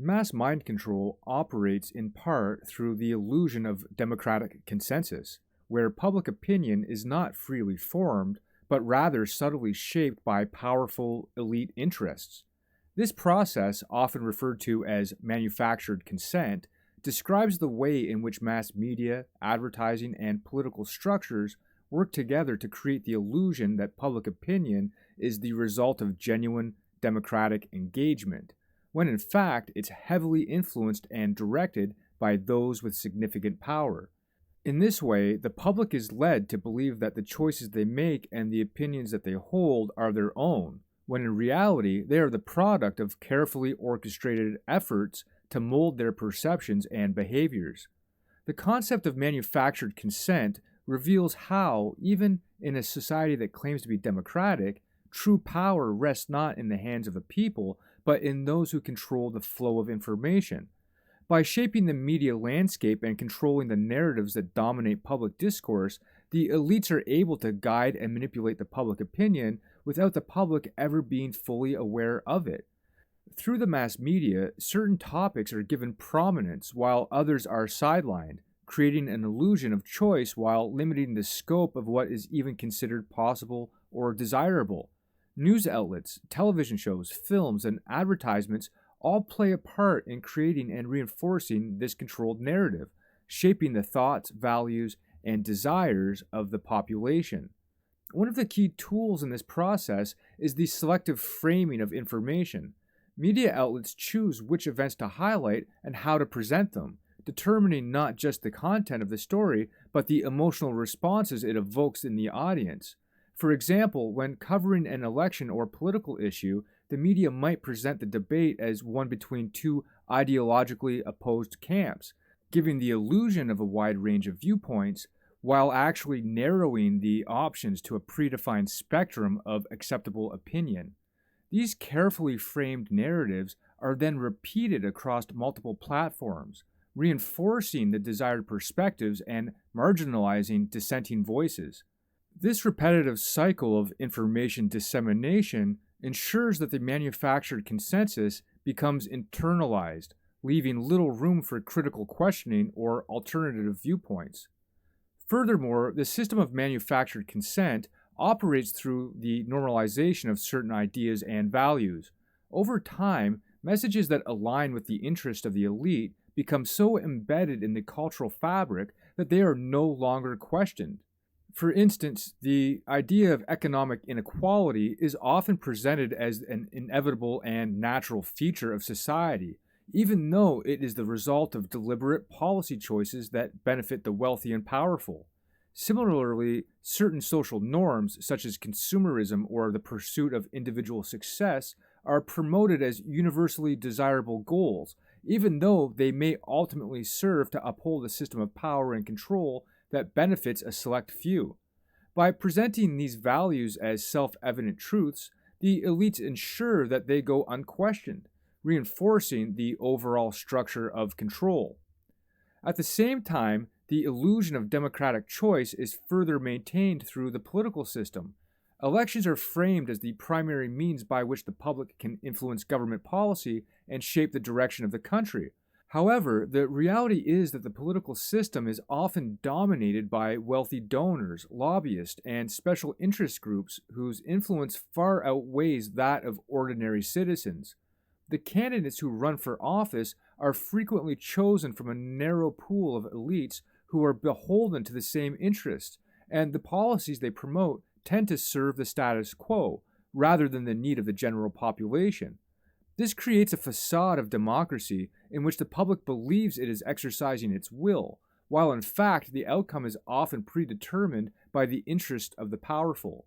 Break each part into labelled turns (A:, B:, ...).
A: Mass mind control operates in part through the illusion of democratic consensus, where public opinion is not freely formed, but rather subtly shaped by powerful elite interests. This process, often referred to as manufactured consent, describes the way in which mass media, advertising, and political structures work together to create the illusion that public opinion is the result of genuine democratic engagement, when in fact it's heavily influenced and directed by those with significant power. In this way, the public is led to believe that the choices they make and the opinions that they hold are their own, when in reality they are the product of carefully orchestrated efforts to mold their perceptions and behaviors. The concept of manufactured consent reveals how, even in a society that claims to be democratic, true power rests not in the hands of a people, but in those who control the flow of information. By shaping the media landscape and controlling the narratives that dominate public discourse, the elites are able to guide and manipulate the public opinion without the public ever being fully aware of it. Through the mass media, certain topics are given prominence while others are sidelined, creating an illusion of choice while limiting the scope of what is even considered possible or desirable. News outlets, television shows, films, and advertisements all play a part in creating and reinforcing this controlled narrative, shaping the thoughts, values, and desires of the population. One of the key tools in this process is the selective framing of information. Media outlets choose which events to highlight and how to present them, determining not just the content of the story, but the emotional responses it evokes in the audience. For example, when covering an election or political issue, the media might present the debate as one between two ideologically opposed camps, giving the illusion of a wide range of viewpoints, while actually narrowing the options to a predefined spectrum of acceptable opinion. These carefully framed narratives are then repeated across multiple platforms, reinforcing the desired perspectives and marginalizing dissenting voices. This repetitive cycle of information dissemination ensures that the manufactured consensus becomes internalized, leaving little room for critical questioning or alternative viewpoints. Furthermore, the system of manufactured consent operates through the normalization of certain ideas and values. Over time, messages that align with the interest of the elite become so embedded in the cultural fabric that they are no longer questioned. For instance, the idea of economic inequality is often presented as an inevitable and natural feature of society, even though it is the result of deliberate policy choices that benefit the wealthy and powerful. Similarly, certain social norms, such as consumerism or the pursuit of individual success, are promoted as universally desirable goals, even though they may ultimately serve to uphold a system of power and control that benefits a select few. By presenting these values as self-evident truths, the elites ensure that they go unquestioned, reinforcing the overall structure of control. At the same time, the illusion of democratic choice is further maintained through the political system. Elections are framed as the primary means by which the public can influence government policy and shape the direction of the country. However, the reality is that the political system is often dominated by wealthy donors, lobbyists, and special interest groups whose influence far outweighs that of ordinary citizens. The candidates who run for office are frequently chosen from a narrow pool of elites who are beholden to the same interests, and the policies they promote tend to serve the status quo rather than the need of the general population. This creates a facade of democracy in which the public believes it is exercising its will, while in fact the outcome is often predetermined by the interest of the powerful.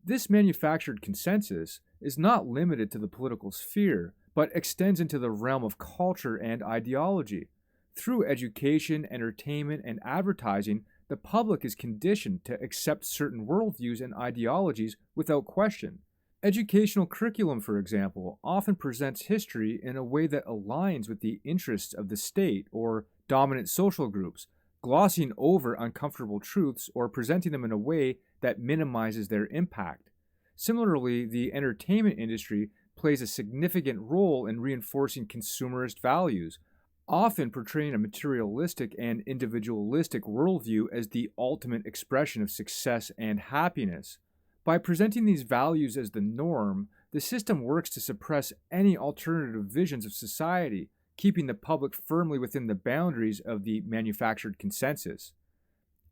A: This manufactured consensus is not limited to the political sphere, but extends into the realm of culture and ideology. Through education, entertainment, and advertising, the public is conditioned to accept certain worldviews and ideologies without question. Educational curriculum, for example, often presents history in a way that aligns with the interests of the state or dominant social groups, glossing over uncomfortable truths or presenting them in a way that minimizes their impact. Similarly, the entertainment industry plays a significant role in reinforcing consumerist values, often portraying a materialistic and individualistic worldview as the ultimate expression of success and happiness. By presenting these values as the norm, the system works to suppress any alternative visions of society, keeping the public firmly within the boundaries of the manufactured consensus.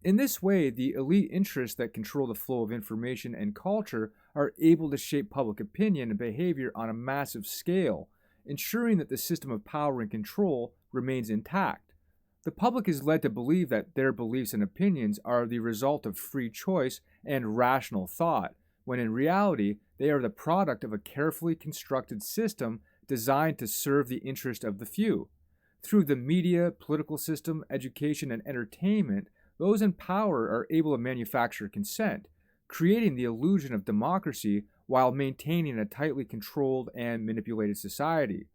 A: In this way, the elite interests that control the flow of information and culture are able to shape public opinion and behavior on a massive scale, ensuring that the system of power and control remains intact. The public is led to believe that their beliefs and opinions are the result of free choice and rational thought, when in reality, they are the product of a carefully constructed system designed to serve the interest of the few. Through the media, political system, education, and entertainment, those in power are able to manufacture consent, creating the illusion of democracy while maintaining a tightly controlled and manipulated society.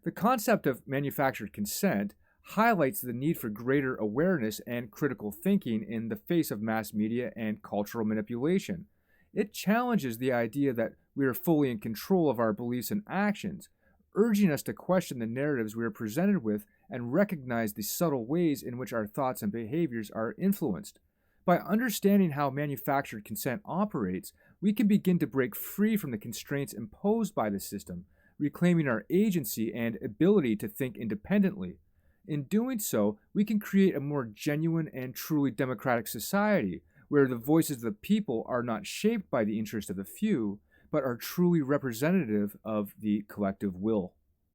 A: The concept of manufactured consent highlights the need for greater awareness and critical thinking in the face of mass media and cultural manipulation. It challenges the idea that we are fully in control of our beliefs and actions, urging us to question the narratives we are presented with and recognize the subtle ways in which our thoughts and behaviors are influenced. By understanding how manufactured consent operates, we can begin to break free from the constraints imposed by the system, reclaiming our agency and ability to think independently. In doing so, we can create a more genuine and truly democratic society, where the voices of the people are not shaped by the interest of the few, but are truly representative of the collective will.